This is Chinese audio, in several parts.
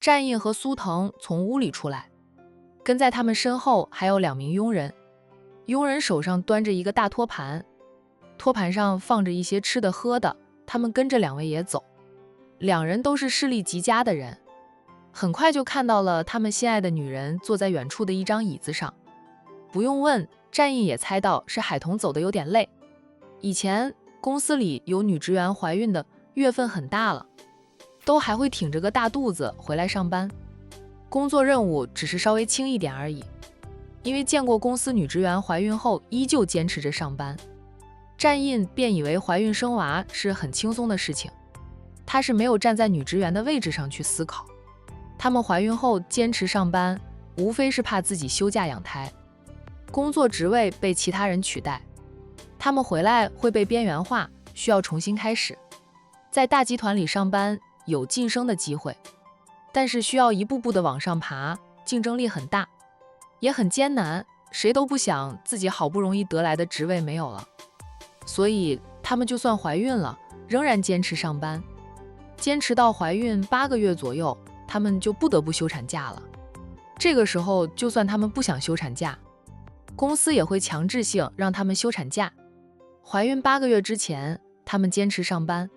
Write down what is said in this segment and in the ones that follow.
战印和苏腾从屋里出来，跟在他们身后还有2名佣人。佣人手上端着一个大托盘，托盘上放着一些吃的喝的，他们跟着2位也走。2人都是势力极佳的人，很快就看到了他们心爱的女人坐在远处的一张椅子上。不用问，战印也猜到是海童走得有点累。以前公司里有女职员怀孕的，月份很大了，都还会挺着个大肚子回来上班，工作任务只是稍微轻一点而已。因为见过公司女职员怀孕后依旧坚持着上班，战印便以为怀孕生娃是很轻松的事情。他是没有站在女职员的位置上去思考，他们怀孕后坚持上班，无非是怕自己休假养胎，工作职位被其他人取代，他们回来会被边缘化，需要重新开始。在大集团里上班有晋升的机会，但是需要一步步的往上爬，竞争力很大，也很艰难，谁都不想自己好不容易得来的职位没有了。所以他们就算怀孕了，仍然坚持上班，坚持到怀孕8个月左右，他们就不得不休产假了。这个时候就算他们不想休产假，公司也会强制性让他们休产假。怀孕8个月之前，他们坚持上班，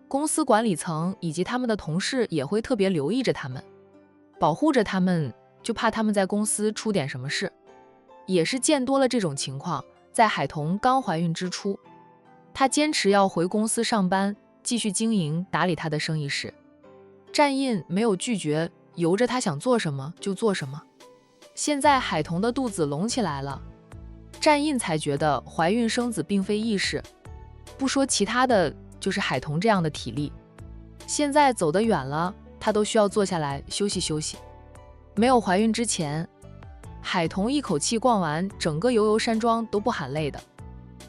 公司管理层以及他们的同事也会特别留意着他们，保护着他们，就怕他们在公司出点什么事。也是见多了这种情况，在海童刚怀孕之初，他坚持要回公司上班，继续经营打理他的生意时，战印没有拒绝，由着他想做什么就做什么。现在海童的肚子隆起来了，战印才觉得怀孕生子并非易事，不说其他的，就是海童这样的体力，现在走得远了，他都需要坐下来休息休息。没有怀孕之前，海童一口气逛完整个悠悠山庄都不喊累的，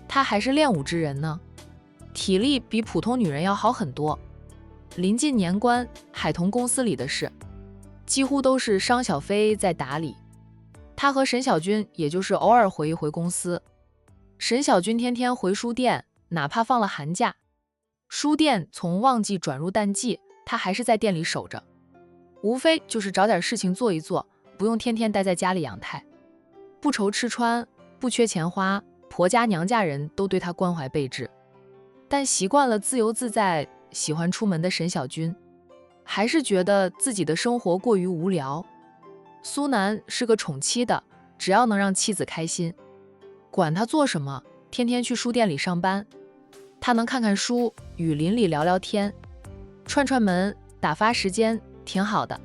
她还是练武之人呢，体力比普通女人要好很多。临近年关，海童公司里的事几乎都是商小飞在打理，他和沈小军也就是偶尔回一回公司。沈小军天天回书店，哪怕放了寒假，书店从旺季转入淡季，他还是在店里守着，无非就是找点事情做一做，不用天天待在家里养胎，不愁吃穿，不缺钱花，婆家娘家人都对他关怀备至。但习惯了自由自在，喜欢出门的沈小军还是觉得自己的生活过于无聊。苏南是个宠妻的，只要能让妻子开心，管他做什么，天天去书店里上班，他能看看书，与邻里聊聊天，串串门，打发时间，挺好的。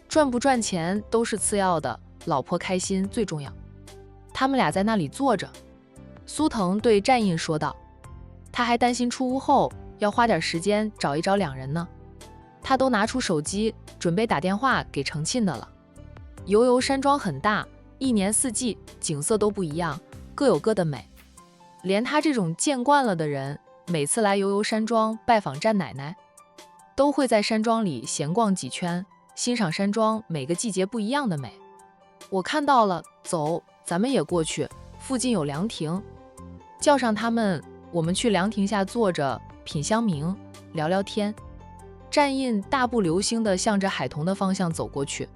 赚不赚钱都是次要的，老婆开心最重要。他们俩在那里坐着，苏腾对战印说道，他还担心出屋后要花点时间找一找2人呢，他都拿出手机准备打电话给程沁的了。悠悠山庄很大，一年四季景色都不一样，各有各的美。连他这种见惯了的人，每次来悠悠山庄拜访战奶奶，都会在山庄里闲逛几圈，欣赏山庄每个季节不一样的美。我看到了，走，咱们也过去，附近有凉亭，叫上他们，我们去凉亭下坐着，品香茗，聊聊天。战印大步流星地向着海童的方向走过去，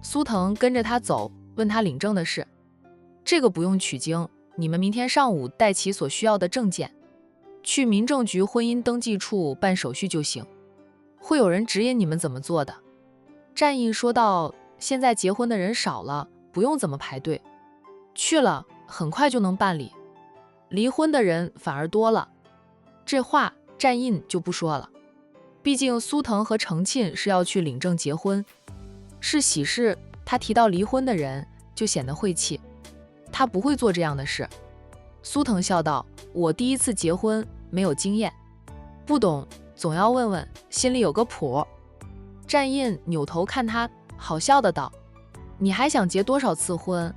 苏腾跟着他走，问他领证的事。这个不用取经，你们明天上午带齐所需要的证件，去民政局婚姻登记处办手续就行，会有人指引你们怎么做的。战印说道，现在结婚的人少了，不用怎么排队，去了很快就能办理，离婚的人反而多了。这话战印就不说了，毕竟苏腾和程沁是要去领证结婚，是喜事，他提到离婚的人就显得晦气，他不会做这样的事。苏腾笑道，我第一次结婚，没有经验，不懂，总要问问，心里有个谱。战印扭头看他，好笑的道，你还想结多少次婚？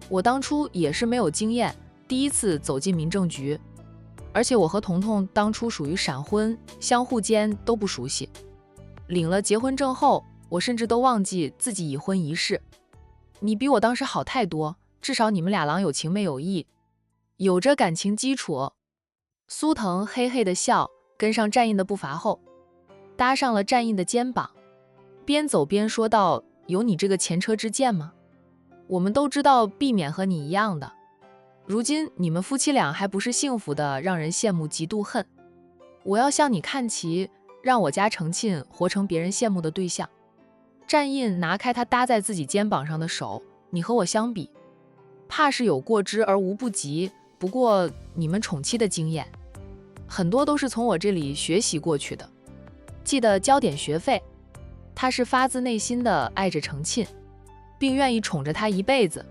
我当初也是没有经验，第一次走进民政局，而且我和彤彤当初属于闪婚，相互间都不熟悉，领了结婚证后，我甚至都忘记自己已婚一事。你比我当时好太多，至少你们俩郎有情妹有意，有着感情基础。苏腾嘿嘿的笑，跟上战印的步伐后，搭上了战印的肩膀。边走边说道：“有你这个前车之鉴吗？我们都知道避免和你一样的。如今你们夫妻俩还不是幸福的，让人羡慕嫉妒恨。我要向你看齐，让我家程沁活成别人羡慕的对象。”战印拿开他搭在自己肩膀上的手：“你和我相比，怕是有过之而无不及。不过你们宠妻的经验，很多都是从我这里学习过去的，记得交点学费。”他是发自内心的爱着程沁，并愿意宠着他一辈子，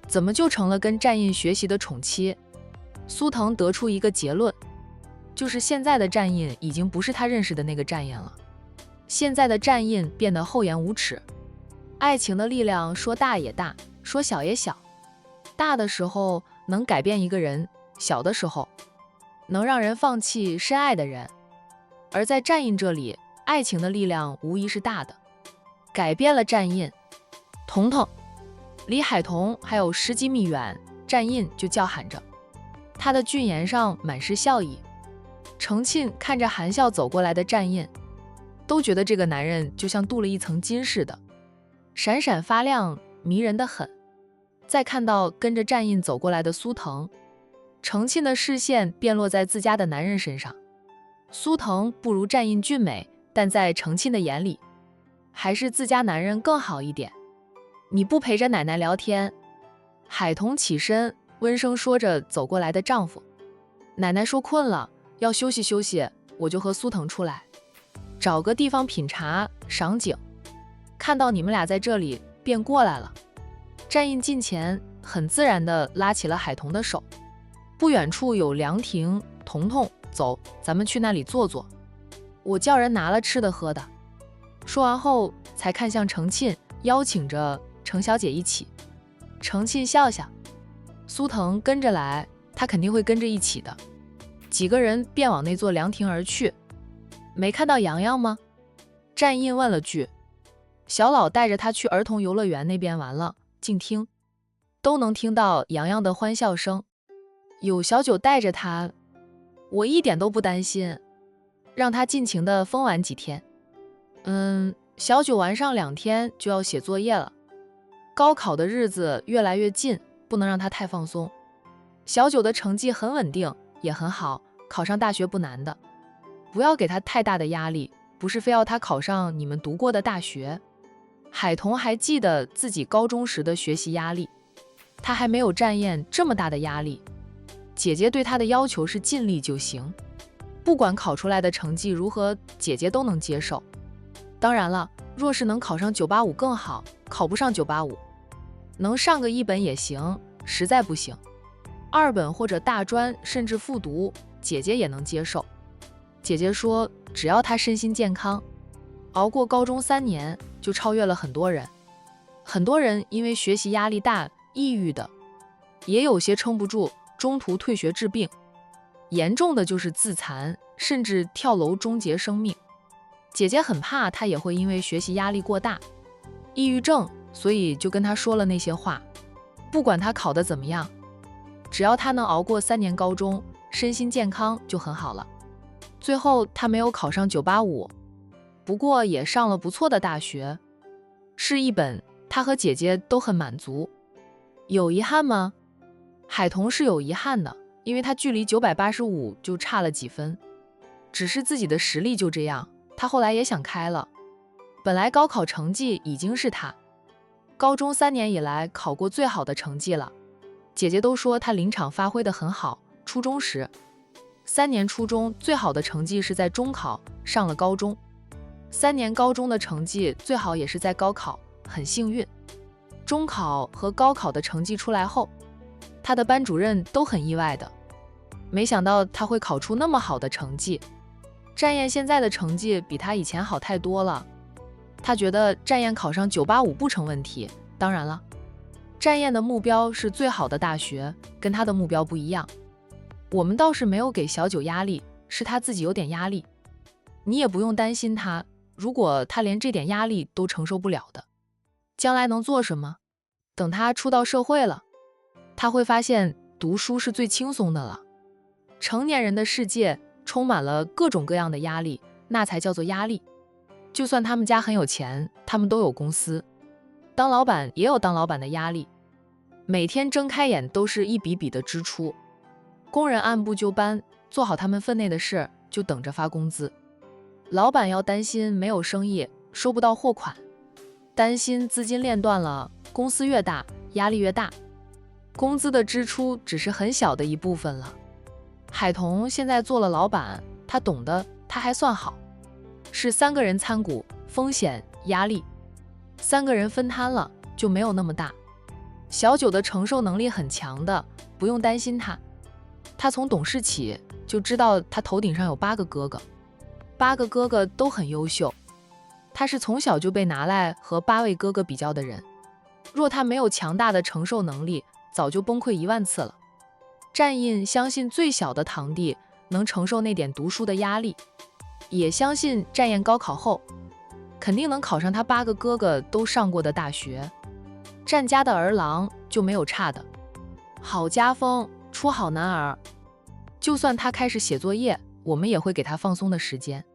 怎么就成了跟战印学习的宠妻？苏腾得出一个结论，就是现在的战印已经不是他认识的那个战印了。现在的战印变得厚颜无耻。爱情的力量说大也大，说小也小。大的时候能改变一个人，小的时候能让人放弃深爱的人。而在战印这里，爱情的力量无疑是大的，改变了战印。彤彤，离海童还有10几米远，战印就叫喊着，他的俊颜上满是笑意。程沁看着含笑走过来的战印，都觉得这个男人就像镀了一层金似的，闪闪发亮，迷人的很。再看到跟着战印走过来的苏腾，程沁的视线便落在自家的男人身上。苏腾不如战印俊美，但在程沁的眼里，还是自家男人更好一点。你不陪着奶奶聊天？海童起身，温声说着走过来的丈夫。奶奶说困了，要休息休息，我就和苏腾出来，找个地方品茶赏景。看到你们俩在这里，便过来了。战印近前，很自然地拉起了海童的手。不远处有凉亭，彤彤，走，咱们去那里坐坐。我叫人拿了吃的喝的。说完后，才看向程沁，邀请着程小姐一起。程沁笑笑，苏腾跟着来，他肯定会跟着一起的。几个人便往那座凉亭而去。没看到洋洋吗？战印问了句。小老带着他去儿童游乐园那边玩了，静听都能听到洋洋的欢笑声。有小九带着他，我一点都不担心，让他尽情的疯玩几天。小九玩上2天就要写作业了，高考的日子越来越近，不能让他太放松。小九的成绩很稳定，也很好，考上大学不难的，不要给他太大的压力，不是非要他考上你们读过的大学。海童还记得自己高中时的学习压力，他还没有战燕这么大的压力。姐姐对他的要求是尽力就行，不管考出来的成绩如何，姐姐都能接受。当然了，若是能考上985更好，考不上985，能上个1本也行，实在不行2本或者大专甚至复读，姐姐也能接受。姐姐说，只要他身心健康，熬过高中3年就超越了很多人。很多人因为学习压力大，抑郁的，也有些撑不住，中途退学治病，严重的就是自残，甚至跳楼终结生命。姐姐很怕他也会因为学习压力过大，抑郁症，所以就跟他说了那些话。不管他考得怎么样，只要他能熬过3年高中，身心健康就很好了。最后他没有考上985，不过也上了不错的大学，是1本，他和姐姐都很满足。有遗憾吗？海童是有遗憾的，因为他距离985就差了几分，只是自己的实力就这样。他后来也想开了，本来高考成绩已经是他高中3年以来考过最好的成绩了。姐姐都说他临场发挥得很好，初中时3年初中最好的成绩是在中考，上了高中，3年高中的成绩最好也是在高考，很幸运。中考和高考的成绩出来后，他的班主任都很意外的，没想到他会考出那么好的成绩。战燕现在的成绩比他以前好太多了，他觉得战燕考上985不成问题。当然了，战燕的目标是最好的大学，跟他的目标不一样。我们倒是没有给小九压力，是他自己有点压力。你也不用担心他，如果他连这点压力都承受不了的，将来能做什么？等他出到社会了，他会发现读书是最轻松的了。成年人的世界充满了各种各样的压力，那才叫做压力。就算他们家很有钱，他们都有公司，当老板也有当老板的压力，每天睁开眼都是一笔笔的支出，工人按部就班做好他们分内的事，就等着发工资。老板要担心没有生意，收不到货款，担心资金链断了，公司越大压力越大，工资的支出只是很小的一部分了。海童现在做了老板，他懂得，他还算好，是3个人参股，风险压力3个人分摊了就没有那么大。小九的承受能力很强的，不用担心他。他从懂事起就知道他头顶上有8个哥哥，8个哥哥都很优秀，他是从小就被拿来和8位哥哥比较的人。若他没有强大的承受能力，早就崩溃1万次了。战印相信最小的堂弟能承受那点读书的压力，也相信战燕高考后肯定能考上他8个哥哥都上过的大学。战家的儿郎就没有差的，好家风，出好男儿。就算他开始写作业，我们也会给他放松的时间。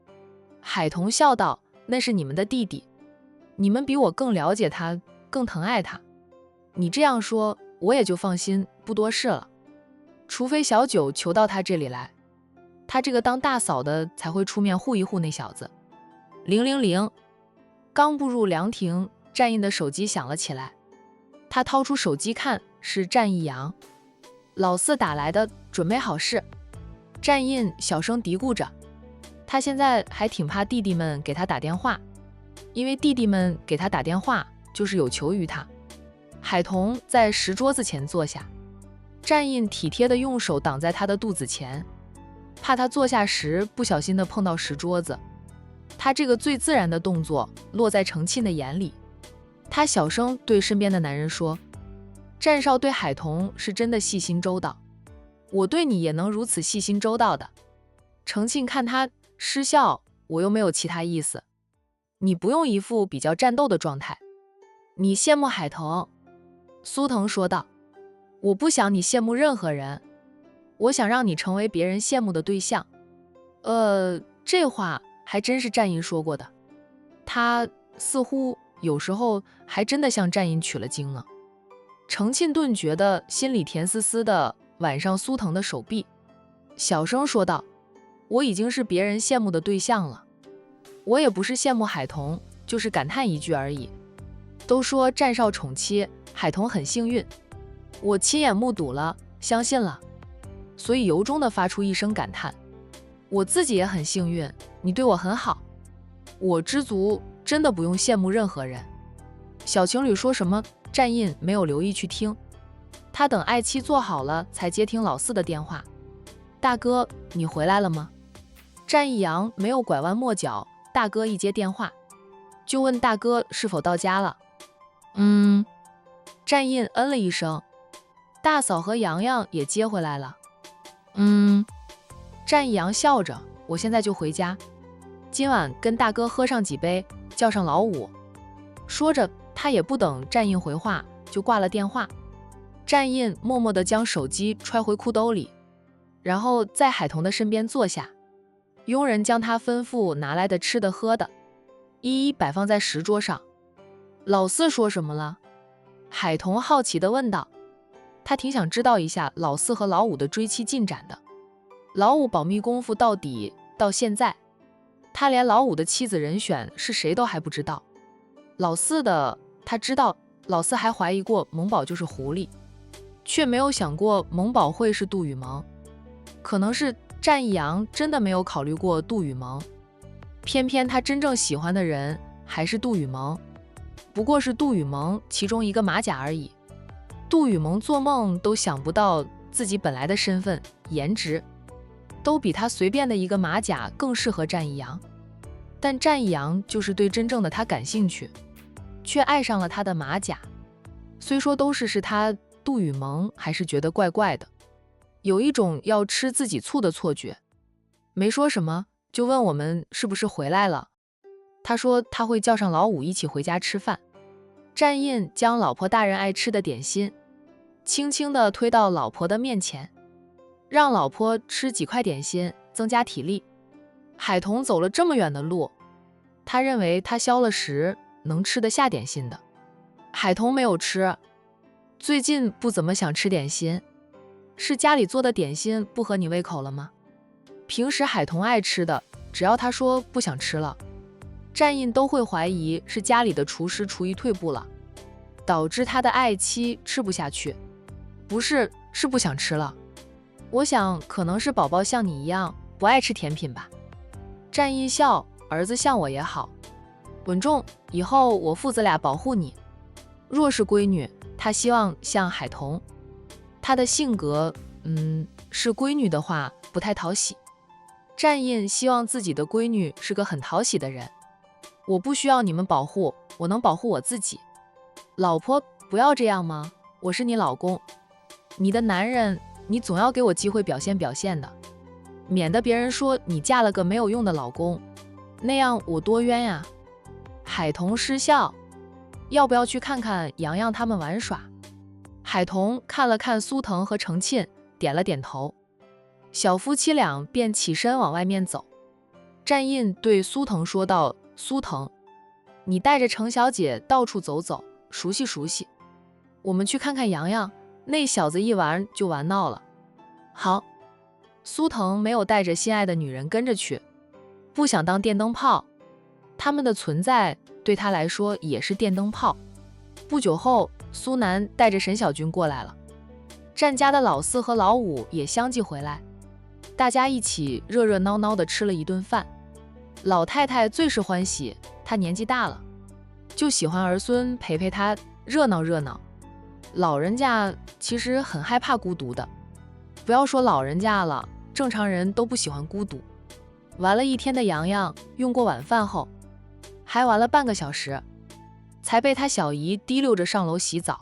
海童笑道，那是你们的弟弟，你们比我更了解他，更疼爱他。你这样说，我也就放心，不多事了。除非小九求到他这里来，他这个当大嫂的才会出面护一护那小子。000，刚步入凉亭，战印的手机响了起来。他掏出手机看，是战一阳。老四打来的，准没好事。战印小声嘀咕着，他现在还挺怕弟弟们给他打电话，因为弟弟们给他打电话就是有求于他。海童在石桌子前坐下，战印体贴地用手挡在他的肚子前，怕他坐下时不小心地碰到石桌子。他这个最自然的动作落在程沁的眼里，他小声对身边的男人说，战少对海童是真的细心周到，我对你也能如此细心周到的。程沁看他失笑，我又没有其他意思，你不用一副比较战斗的状态。你羡慕海童，苏腾说道，我不想你羡慕任何人，我想让你成为别人羡慕的对象。这话还真是战印说过的，他似乎有时候还真的向战印取了经了。程沁顿觉得心里甜丝丝的，挽上苏腾的手臂，小声说道，我已经是别人羡慕的对象了，我也不是羡慕海童，就是感叹一句而已。都说战少宠妻，海童很幸运，我亲眼目睹了，相信了，所以由衷的发出一声感叹。我自己也很幸运，你对我很好，我知足，真的不用羡慕任何人。小情侣说什么，战印没有留意去听，他等爱妻坐好了才接听老四的电话。大哥，你回来了吗？战一阳没有拐弯抹角，大哥一接电话就问大哥是否到家了。战印嗯了一声。大嫂和洋洋也接回来了。战一阳笑着，我现在就回家，今晚跟大哥喝上几杯，叫上老五。说着他也不等战印回话就挂了电话。战印默默地将手机揣回裤兜里，然后在海童的身边坐下，佣人将他吩咐拿来的吃的喝的一一摆放在石桌上。老四说什么了？海童好奇地问道，他挺想知道一下老四和老五的追妻进展的。老五保密功夫到底，到现在他连老五的妻子人选是谁都还不知道。老四的他知道，老四还怀疑过萌宝就是狐狸，却没有想过萌宝会是杜雨萌。可能是战一阳真的没有考虑过杜雨萌，偏偏他真正喜欢的人还是杜雨萌，不过是杜雨萌其中一个马甲而已。杜雨萌做梦都想不到自己本来的身份、颜值都比他随便的一个马甲更适合战一阳，但战一阳就是对真正的他感兴趣，却爱上了他的马甲。虽说都是他，杜雨萌还是觉得怪怪的，有一种要吃自己醋的错觉。没说什么，就问我们是不是回来了。他说他会叫上老五一起回家吃饭。战印将老婆大人爱吃的点心轻轻地推到老婆的面前，让老婆吃几块点心增加体力。海童走了这么远的路，他认为他消了食，能吃得下点心的。海童没有吃，最近不怎么想吃点心，是家里做的点心不合你胃口了吗？平时海童爱吃的，只要他说不想吃了，战印都会怀疑是家里的厨师厨艺退步了，导致他的爱妻吃不下去。不是，是不想吃了。我想可能是宝宝像你一样不爱吃甜品吧。战印笑，儿子像我也好。稳重，以后我父子俩保护你。若是闺女，她希望像海童。她的性格，是闺女的话不太讨喜。战印希望自己的闺女是个很讨喜的人。我不需要你们保护，我能保护我自己。老婆，不要这样吗？我是你老公，你的男人，你总要给我机会表现表现的，免得别人说你嫁了个没有用的老公，那样我多冤呀。海童失笑，要不要去看看洋洋他们玩耍？海童看了看苏藤和程沁，点了点头。小夫妻俩便起身往外面走。战印对苏藤说道：“苏藤，你带着程小姐到处走走，熟悉熟悉。我们去看看洋洋，那小子一玩就玩闹了。”好。苏藤没有带着心爱的女人跟着去，不想当电灯泡。他们的存在对他来说也是电灯泡。不久后，苏南带着沈小军过来了，战家的老四和老五也相继回来，大家一起热热闹闹地吃了一顿饭。老太太最是欢喜，她年纪大了，就喜欢儿孙陪陪她，热闹热闹。老人家其实很害怕孤独的，不要说老人家了，正常人都不喜欢孤独。玩了一天的洋洋用过晚饭后，还玩了半个小时，才被他小姨提溜着上楼洗澡。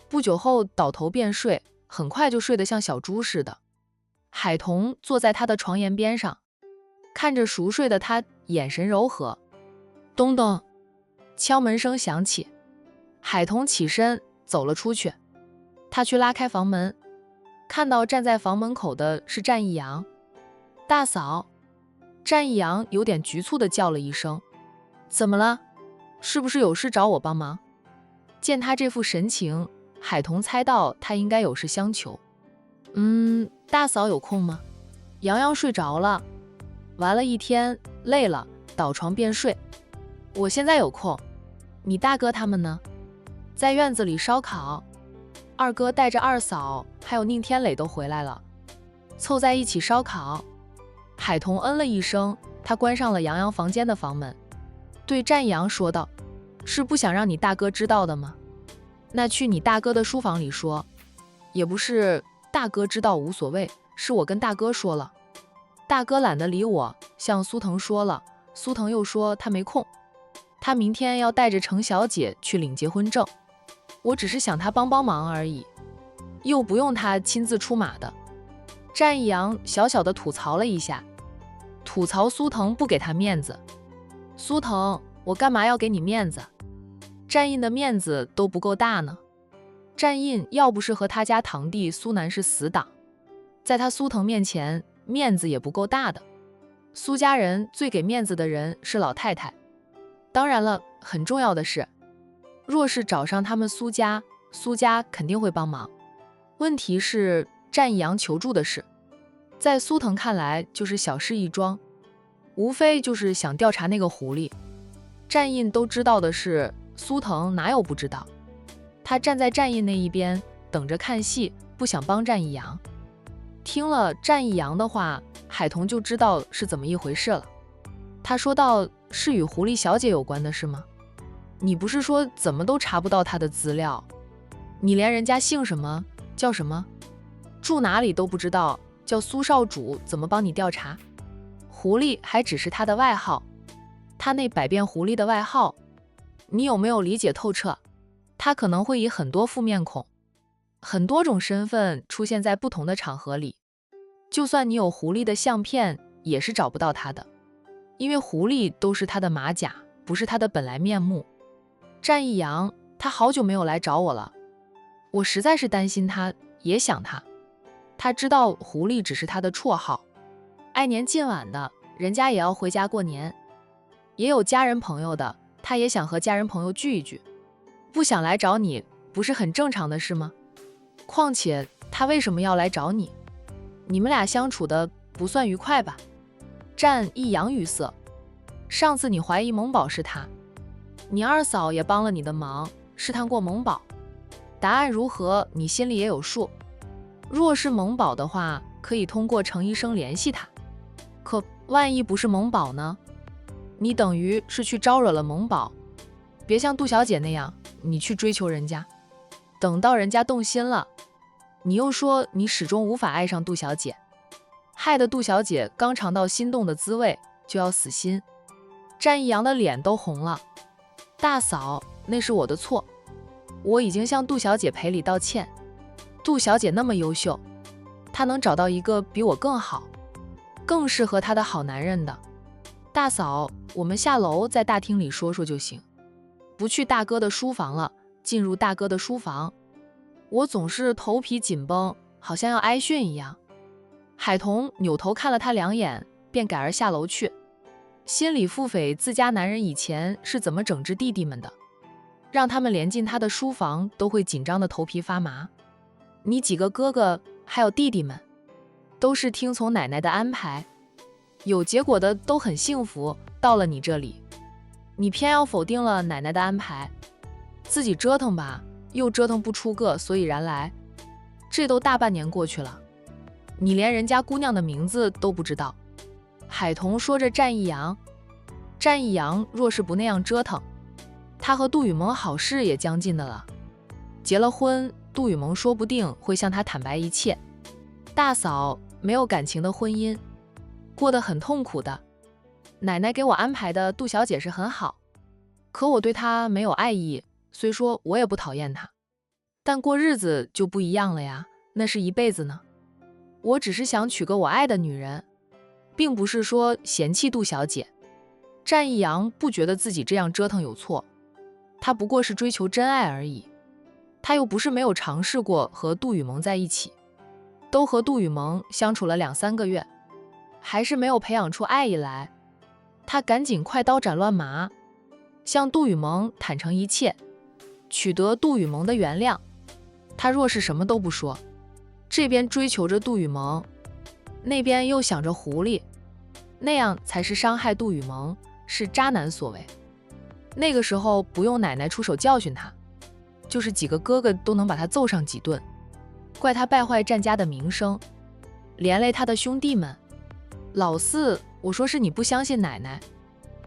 不久后倒头便睡，很快就睡得像小猪似的。海童坐在他的床沿边上，看着熟睡的他，眼神柔和。咚咚，敲门声响起，海童起身走了出去。他去拉开房门，看到站在房门口的是战一阳。大嫂。战一阳有点局促地叫了一声。怎么了？是不是有事找我帮忙？见他这副神情，海童猜到他应该有事相求。大嫂有空吗？洋洋睡着了，玩了一天，累了，倒床便睡。我现在有空。你大哥他们呢？在院子里烧烤。二哥带着二嫂还有宁天磊都回来了，凑在一起烧烤。海童嗯了一声，他关上了洋洋房间的房门，对战阳说道：“是不想让你大哥知道的吗？那去你大哥的书房里说。也不是，大哥知道无所谓，是我跟大哥说了。大哥懒得理我，向苏藤说了，苏藤又说他没空，他明天要带着程小姐去领结婚证，我只是想他帮帮忙而已，又不用他亲自出马的。”战一阳小小的吐槽了一下，吐槽苏藤不给他面子。苏藤，我干嘛要给你面子？战印的面子都不够大呢。战印要不是和他家堂弟苏南是死党，在他苏藤面前面子也不够大的。苏家人最给面子的人是老太太。当然了，很重要的是，若是找上他们苏家，苏家肯定会帮忙。问题是战一阳求助的事，在苏藤看来就是小事一桩，无非就是想调查那个狐狸。战印都知道的事，苏藤哪有不知道？他站在战印那一边，等着看戏，不想帮战一阳。听了战一阳的话，海童就知道是怎么一回事了。他说道：“是与狐狸小姐有关的事吗？你不是说怎么都查不到她的资料？你连人家姓什么叫什么住哪里都不知道，叫苏少主怎么帮你调查？狐狸还只是他的外号，他那百变狐狸的外号，你有没有理解透彻？他可能会以很多副面孔，很多种身份出现在不同的场合里，就算你有狐狸的相片，也是找不到他的，因为狐狸都是他的马甲，不是他的本来面目。战一阳，他好久没有来找我了，我实在是担心他，也想他。他知道狐狸只是他的绰号，爱年近晚的，人家也要回家过年。也有家人朋友的，他也想和家人朋友聚一聚，不想来找你，不是很正常的事吗？况且他为什么要来找你？你们俩相处的不算愉快吧？战一扬语塞，上次你怀疑萌宝是他，你二嫂也帮了你的忙，试探过萌宝，答案如何你心里也有数。若是萌宝的话，可以通过程医生联系他，可万一不是萌宝呢？你等于是去招惹了萌宝。别像杜小姐那样，你去追求人家，等到人家动心了，你又说你始终无法爱上杜小姐，害得杜小姐刚尝到心动的滋味就要死心。战一阳的脸都红了。大嫂，那是我的错，我已经向杜小姐赔礼道歉。杜小姐那么优秀，她能找到一个比我更好、更适合她的好男人的。大嫂，我们下楼在大厅里说说就行，不去大哥的书房了，进入大哥的书房。我总是头皮紧绷，好像要挨训一样。海童扭头看了他2眼，便改而下楼去，心里腹诽自家男人以前是怎么整治弟弟们的，让他们连进他的书房都会紧张的头皮发麻。你几个哥哥还有弟弟们，都是听从奶奶的安排，有结果的都很幸福，到了你这里，你偏要否定了奶奶的安排，自己折腾吧，又折腾不出个所以然来。这都大半年过去了，你连人家姑娘的名字都不知道。海童说着战一阳，战一阳若是不那样折腾，他和杜雨萌好事也将近的了。结了婚，杜雨萌说不定会向他坦白一切。大嫂，没有感情的婚姻过得很痛苦的。奶奶给我安排的杜小姐是很好，可我对她没有爱意，虽说我也不讨厌她，但过日子就不一样了呀，那是一辈子呢。我只是想娶个我爱的女人，并不是说嫌弃杜小姐。战一阳不觉得自己这样折腾有错，他不过是追求真爱而已。他又不是没有尝试过和杜雨萌在一起，都和杜雨萌相处了2、3个月，还是没有培养出爱意来。他赶紧快刀斩乱麻，向杜雨萌坦诚一切，取得杜雨萌的原谅。他若是什么都不说，这边追求着杜雨萌，那边又想着狐狸，那样才是伤害杜雨萌，是渣男所为。那个时候不用奶奶出手教训他，就是几个哥哥都能把他揍上几顿，怪他败坏战家的名声，连累他的兄弟们。老四，我说是你不相信奶奶，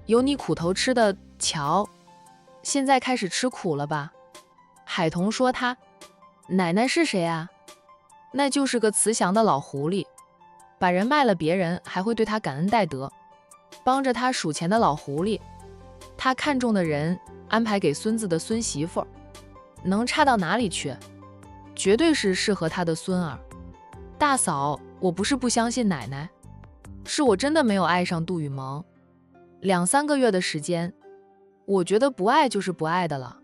有你苦头吃的，瞧，现在开始吃苦了吧？海童说他奶奶是谁啊？那就是个慈祥的老狐狸，把人卖了别人还会对他感恩戴德，帮着他数钱的老狐狸。他看中的人安排给孙子的孙媳妇，能差到哪里去？绝对是适合他的孙儿。大嫂，我不是不相信奶奶，是我真的没有爱上杜雨萌。2、3个月的时间，我觉得不爱就是不爱的了。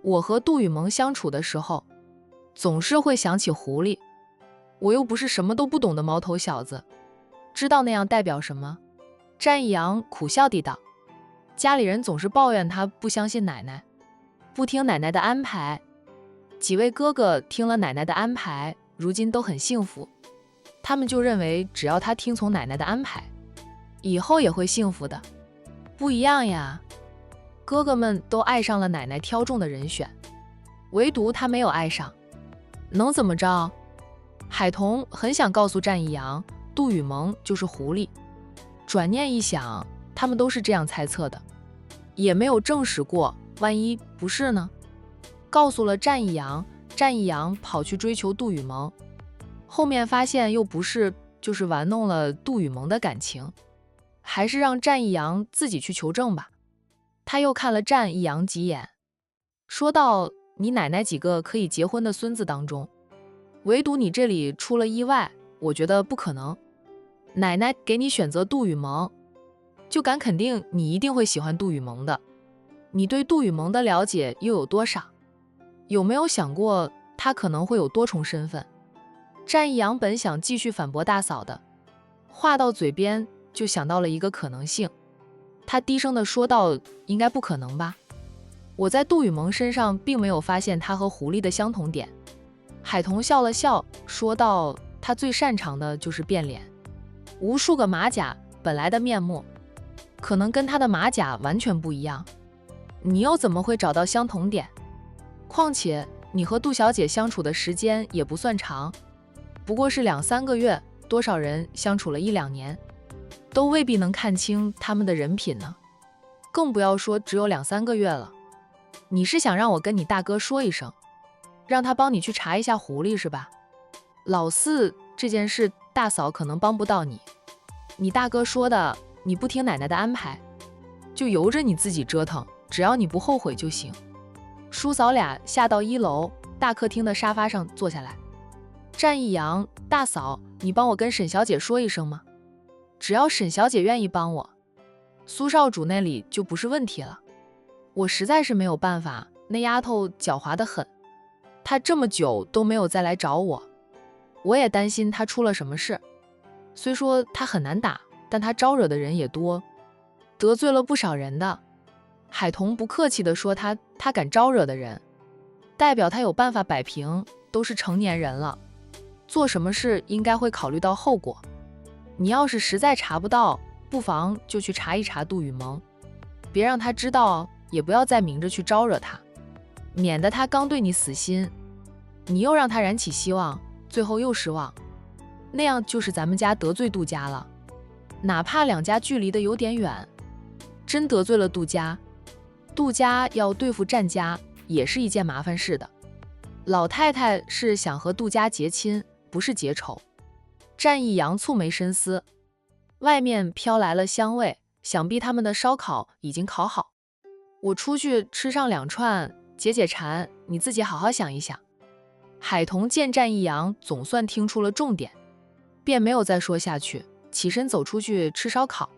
我和杜雨萌相处的时候，总是会想起狐狸，我又不是什么都不懂的毛头小子，知道那样代表什么。战一阳苦笑地道，家里人总是抱怨他不相信奶奶，不听奶奶的安排。几位哥哥听了奶奶的安排，如今都很幸福，他们就认为只要他听从奶奶的安排，以后也会幸福的。不一样呀，哥哥们都爱上了奶奶挑中的人选，唯独他没有爱上，能怎么着？海童很想告诉战一阳，杜雨萌就是狐狸，转念一想，他们都是这样猜测的，也没有证实过，万一不是呢？告诉了战一阳，战一阳跑去追求杜雨萌，后面发现又不是，就是玩弄了杜雨萌的感情，还是让战一阳自己去求证吧。他又看了战一阳几眼，说道：“你奶奶几个可以结婚的孙子当中，唯独你这里出了意外，我觉得不可能。奶奶给你选择杜雨萌，就敢肯定你一定会喜欢杜雨萌的。你对杜雨萌的了解又有多少？有没有想过她可能会有多重身份？”战一阳本想继续反驳大嫂的，话到嘴边就想到了一个可能性。他低声地说道：“应该不可能吧？”我在杜雨萌身上并没有发现他和狐狸的相同点。海童笑了笑，说道：“他最擅长的就是变脸，无数个马甲本来的面目，可能跟他的马甲完全不一样。你又怎么会找到相同点？况且你和杜小姐相处的时间也不算长，不过是2-3个月，多少人相处了1-2年，都未必能看清他们的人品呢，更不要说只有2-3个月了。你是想让我跟你大哥说一声，让他帮你去查一下狐狸是吧？老四，这件事大嫂可能帮不到你，你大哥说的，你不听奶奶的安排，就由着你自己折腾，只要你不后悔就行。”叔嫂俩下到1楼大客厅的沙发上坐下来。战一阳：“大嫂，你帮我跟沈小姐说一声吗？只要沈小姐愿意帮我，苏少主那里就不是问题了。我实在是没有办法，那丫头狡猾得很，她这么久都没有再来找我，我也担心她出了什么事。虽说她很难打，但她招惹的人也多，得罪了不少人的。”海童不客气地说他敢招惹的人，代表他有办法摆平，都是成年人了，做什么事应该会考虑到后果。你要是实在查不到，不妨就去查一查杜雨萌，别让他知道，也不要再明着去招惹他，免得他刚对你死心，你又让他燃起希望，最后又失望，那样就是咱们家得罪杜家了。哪怕2家距离的有点远，真得罪了杜家，杜家要对付战家也是一件麻烦事的。老太太是想和杜家结亲，不是结仇。战一阳蹙眉深思，外面飘来了香味，想必他们的烧烤已经烤好。我出去吃上2串解解馋，你自己好好想一想。海童见战一阳总算听出了重点，便没有再说下去，起身走出去吃烧烤。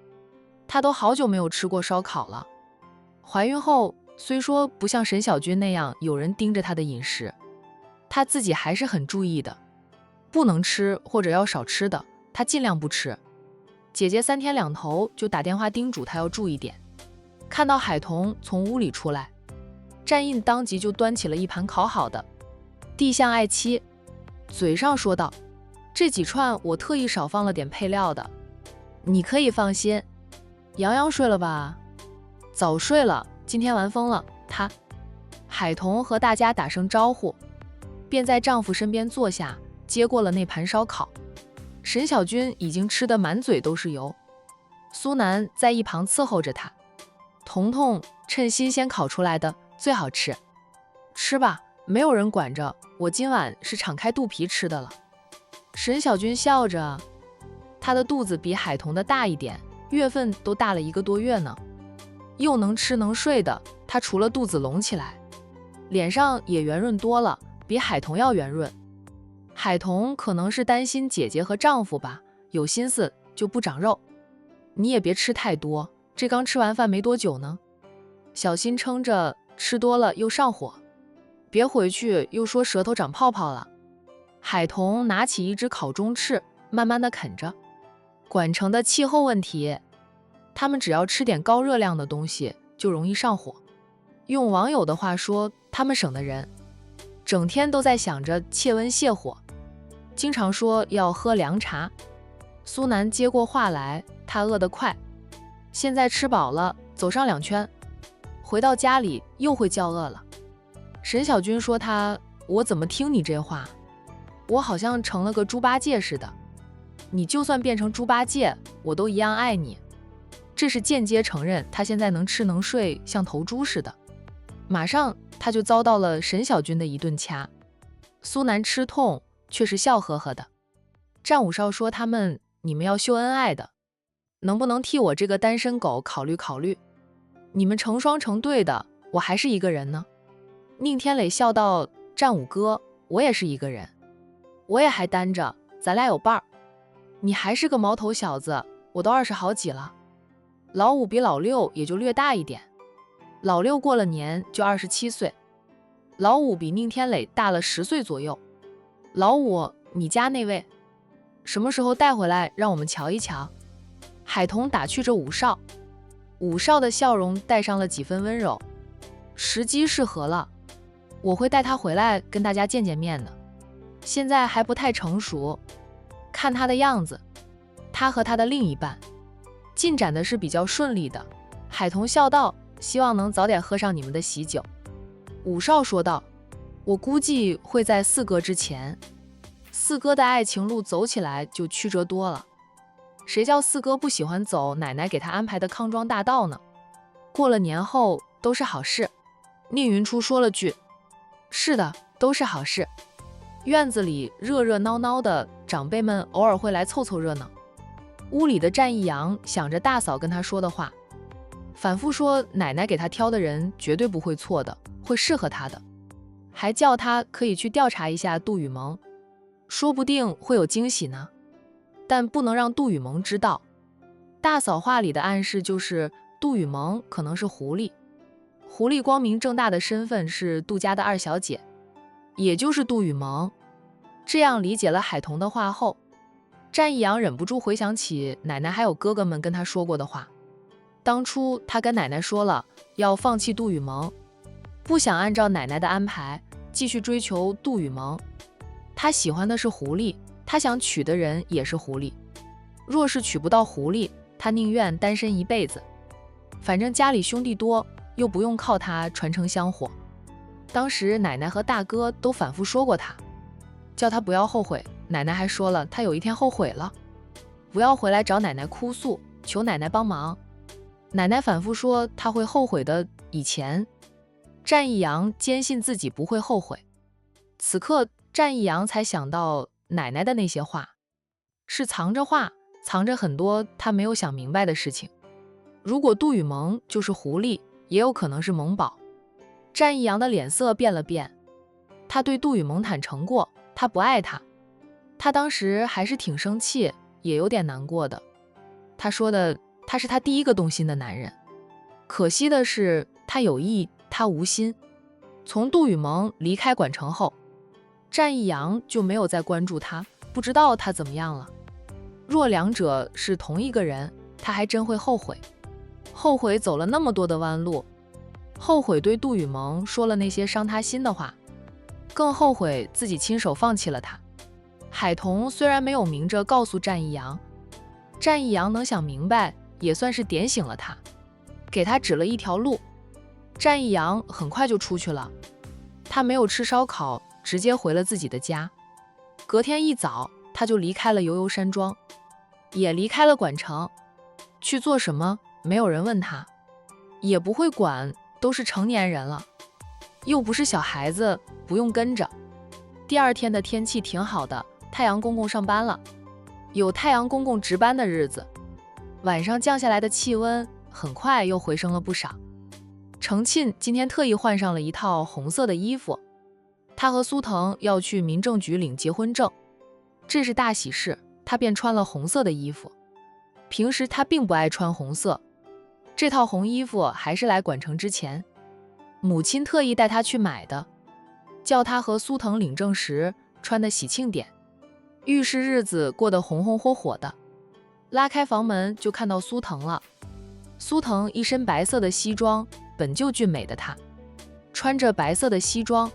他都好久没有吃过烧烤了。怀孕后虽说不像沈小军那样有人盯着她的饮食，她自己还是很注意的，不能吃或者要少吃的，她尽量不吃。姐姐3天2头就打电话叮嘱她要注意点。看到海童从屋里出来，战印当即就端起了一盘烤好的，递向爱妻，嘴上说道：“这几串我特意少放了点配料的，你可以放心。洋洋睡了吧？”“早睡了，今天玩疯了。”海童和大家打声招呼，便在丈夫身边坐下，接过了那盘烧烤。沈小军已经吃得满嘴都是油，苏南在一旁伺候着他。彤彤趁新鲜烤出来的最好吃，吃吧，没有人管着，我今晚是敞开肚皮吃的了。沈小军笑着，他的肚子比海童的大一点，月份都大了1个多月呢。又能吃能睡的，他除了肚子隆起来，脸上也圆润多了，比海童要圆润。海童可能是担心姐姐和丈夫吧，有心思就不长肉。你也别吃太多，这刚吃完饭没多久呢，小心撑着，吃多了又上火，别回去又说舌头长泡泡了。海童拿起一只烤中翅，慢慢的啃着。管城的气候问题，他们只要吃点高热量的东西就容易上火。用网友的话说，他们省的人整天都在想着切温泻火，经常说要喝凉茶。苏南接过话来，他饿得快，现在吃饱了，走上2圈，回到家里又会叫饿了。沈小军说我怎么听你这话，我好像成了个猪八戒似的，你就算变成猪八戒，我都一样爱你。这是间接承认他现在能吃能睡，像头猪似的。马上他就遭到了沈小军的一顿掐。苏南吃痛，却是笑呵呵的。战五少说你们要秀恩爱的，能不能替我这个单身狗考虑考虑？你们成双成对的，我还是一个人呢。宁天磊笑道：“战五哥，我也是一个人，我也还单着，咱俩有伴儿。你还是个毛头小子，我都20好几了。老五比老六也就略大一点，老六过了年就27岁，老五比宁天磊大了10岁左右。老五，你家那位什么时候带回来让我们瞧一瞧？”海童打趣着五少。武少的笑容带上了几分温柔。时机适合了，我会带他回来跟大家见见面的。现在还不太成熟，看他的样子，他和他的另一半进展的是比较顺利的。海童笑道，希望能早点喝上你们的喜酒。武少说道，我估计会在四哥之前。四哥的爱情路走起来就曲折多了，谁叫四哥不喜欢走奶奶给他安排的康庄大道呢？过了年后都是好事。宁云初说了句，是的，都是好事。院子里热热闹闹的，长辈们偶尔会来凑凑热闹。屋里的战一阳想着大嫂跟他说的话，反复说奶奶给他挑的人绝对不会错的，会适合他的，还叫他可以去调查一下杜雨萌，说不定会有惊喜呢。但不能让杜雨萌知道。大嫂话里的暗示就是杜雨萌可能是狐狸，狐狸光明正大的身份是杜家的二小姐，也就是杜雨萌。这样理解了海童的话后，战一阳忍不住回想起奶奶还有哥哥们跟他说过的话。当初他跟奶奶说了要放弃杜雨萌，不想按照奶奶的安排继续追求杜雨萌。他喜欢的是狐狸，他想娶的人也是狐狸。若是娶不到狐狸，他宁愿单身一辈子。反正家里兄弟多，又不用靠他传承香火。当时奶奶和大哥都反复说过他，叫他不要后悔。奶奶还说了，他有一天后悔了，不要回来找奶奶哭诉，求奶奶帮忙。奶奶反复说他会后悔的。以前战一阳坚信自己不会后悔，此刻战一阳才想到奶奶的那些话是藏着话，藏着很多他没有想明白的事情。如果杜雨萌就是狐狸，也有可能是萌宝。战一阳的脸色变了变，他对杜雨萌坦诚过，他不爱他。他当时还是挺生气，也有点难过的。他说的，他是他第一个动心的男人。可惜的是，他有意，他无心。从杜雨萌离开管城后，战一阳就没有再关注他，不知道他怎么样了。若两者是同一个人，他还真会后悔。后悔走了那么多的弯路，后悔对杜雨萌说了那些伤他心的话，更后悔自己亲手放弃了他。海童虽然没有明着告诉战一阳，战一阳能想明白，也算是点醒了他，给他指了一条路。战一阳很快就出去了，他没有吃烧烤，直接回了自己的家。隔天一早，他就离开了悠悠山庄，也离开了管城。去做什么？没有人问他，也不会管，都是成年人了，又不是小孩子，不用跟着。第二天的天气挺好的，太阳公公上班了，有太阳公公值班的日子。晚上降下来的气温很快又回升了不少。程沁今天特意换上了一套红色的衣服，他和苏腾要去民政局领结婚证，这是大喜事，他便穿了红色的衣服。平时他并不爱穿红色，这套红衣服还是来管城之前母亲特意带他去买的，叫他和苏腾领证时穿的喜庆点，预示日子过得红红火火的。拉开房门就看到苏腾了。苏腾一身白色的西装，本就俊美的他穿着白色的西装，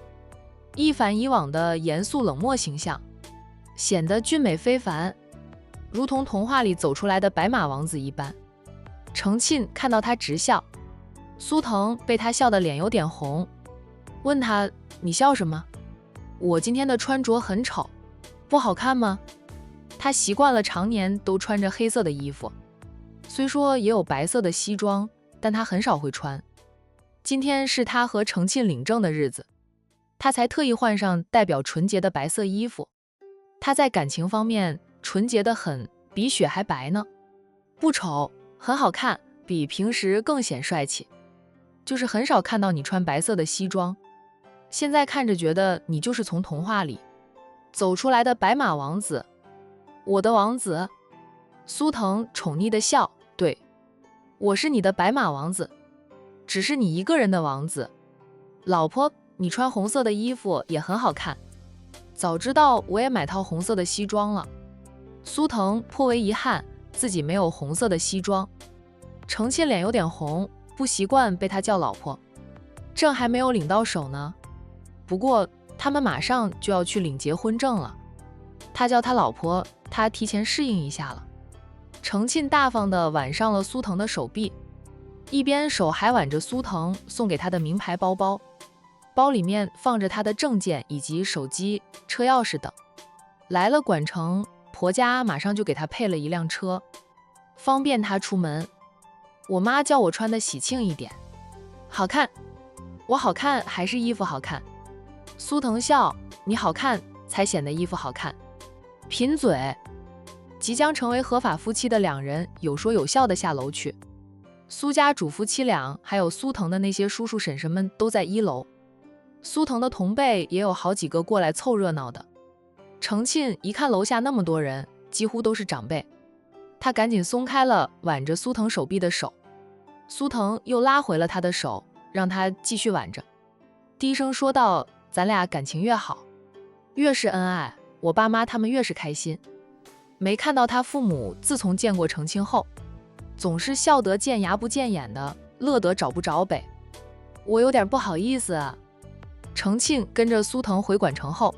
一反以往的严肃冷漠形象，显得俊美非凡，如同童话里走出来的白马王子一般。程沁看到他直笑，苏腾被他笑得脸有点红，问他，你笑什么？我今天的穿着很丑，不好看吗？他习惯了常年都穿着黑色的衣服，虽说也有白色的西装，但他很少会穿。今天是他和程沁领证的日子，他才特意换上代表纯洁的白色衣服。他在感情方面纯洁得很，比雪还白呢。不丑，很好看，比平时更显帅气。就是很少看到你穿白色的西装，现在看着觉得你就是从童话里走出来的白马王子。我的王子？苏腾宠溺地笑，对，我是你的白马王子，只是你一个人的王子。老婆，你穿红色的衣服也很好看，早知道我也买套红色的西装了。苏腾颇为遗憾自己没有红色的西装，程庆脸有点红，不习惯被他叫老婆，证还没有领到手呢。不过他们马上就要去领结婚证了，他叫他老婆，他提前适应一下了。程庆大方地挽上了苏腾的手臂，一边手还挽着苏腾送给他的名牌包包，包里面放着他的证件以及手机、车钥匙等。来了管城，婆家马上就给他配了一辆车，方便他出门。我妈叫我穿的喜庆一点，好看。我好看还是衣服好看？苏腾笑，你好看才显得衣服好看。贫嘴。即将成为合法夫妻的两人有说有笑的下楼去。苏家主夫妻俩还有苏腾的那些叔叔婶婶们都在1楼，苏腾的同辈也有好几个过来凑热闹的。程庆一看楼下那么多人，几乎都是长辈，他赶紧松开了挽着苏腾手臂的手，苏腾又拉回了他的手，让他继续挽着，低声说道：“咱俩感情越好，越是恩爱，我爸妈他们越是开心。”没看到他父母自从见过程庆后，总是笑得见牙不见眼的，乐得找不着北。我有点不好意思啊。程庆跟着苏腾回管城后，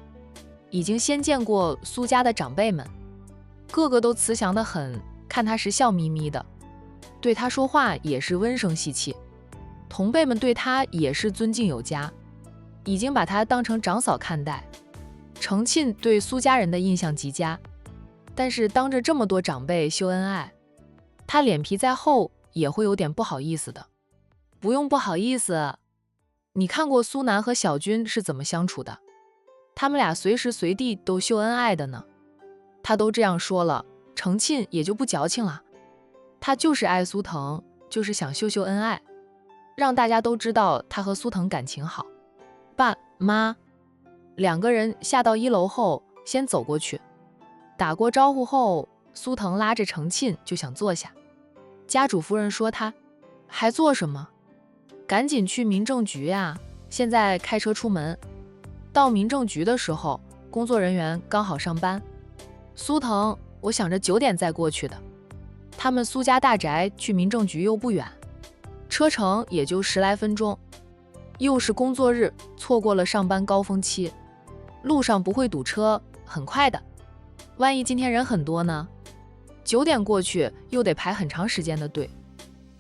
已经先见过苏家的长辈们，个个都慈祥得很，看他时笑眯眯的，对他说话也是温声细气。同辈们对他也是尊敬有加，已经把他当成长嫂看待。程庆对苏家人的印象极佳，但是当着这么多长辈秀恩爱，他脸皮再厚也会有点不好意思的。不用不好意思，你看过苏南和小军是怎么相处的，他们俩随时随地都秀恩爱的呢。他都这样说了，程庆也就不矫情了，他就是爱苏腾，就是想秀秀恩爱，让大家都知道他和苏腾感情好。爸妈两个人下到1楼后，先走过去打过招呼后，苏腾拉着程庆就想坐下。家主夫人说他还坐什么，赶紧去民政局呀，现在开车出门。到民政局的时候，工作人员刚好上班。苏腾，我想着9点再过去的，他们苏家大宅去民政局又不远，车程也就10来分钟，又是工作日，错过了上班高峰期，路上不会堵车，很快的。万一今天人很多呢？9点过去又得排很长时间的队，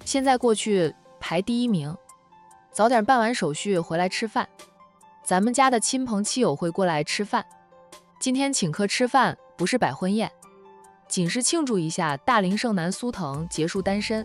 现在过去排第1名，早点办完手续回来吃饭。咱们家的亲朋戚友会过来吃饭，今天请客吃饭不是摆婚宴，仅是庆祝一下大龄剩男苏腾结束单身。